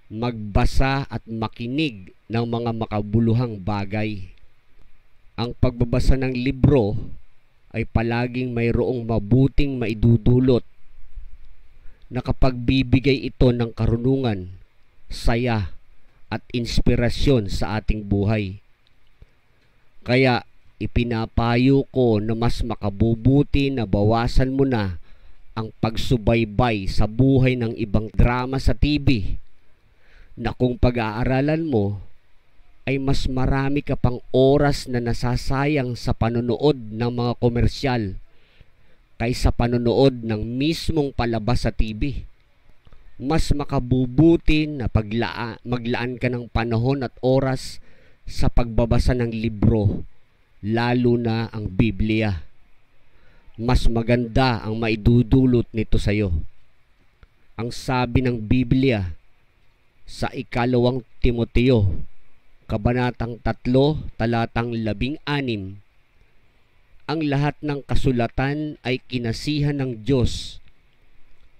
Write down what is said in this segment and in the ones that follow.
magbasa at makinig ng mga makabuluhang bagay. Ang pagbabasa ng libro ay palaging mayroong mabuting maidudulot na kapagbibigay ito ng karunungan, saya at inspirasyon sa ating buhay. Kaya ipinapayo ko na mas makabubuti na bawasan mo na ang pagsubaybay sa buhay ng ibang drama sa TV, na kung pag-aaralan mo ay mas marami ka pang oras na nasasayang sa panonood ng mga komersyal kaysa panonood ng mismong palabas sa TV. Mas makabubuti na maglaan ka ng panahon at oras sa pagbabasa ng libro, lalo na ang Biblia. Mas maganda ang maidudulot nito sa iyo. Ang sabi ng Biblia sa 2 Timoteo, Kabanatang 3, talatang 16, ang lahat ng kasulatan ay kinasihan ng Diyos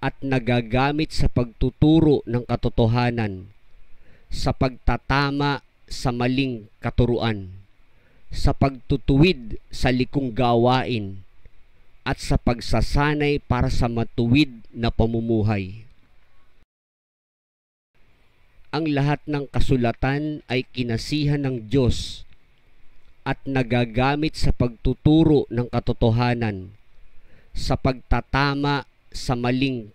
at nagagamit sa pagtuturo ng katotohanan, sa pagtatama sa maling katuruan, sa pagtutuwid sa likong gawain, at sa pagsasanay para sa matuwid na pamumuhay. Ang lahat ng kasulatan ay kinasihan ng Diyos at nagagamit sa pagtuturo ng katotohanan, sa pagtatama sa maling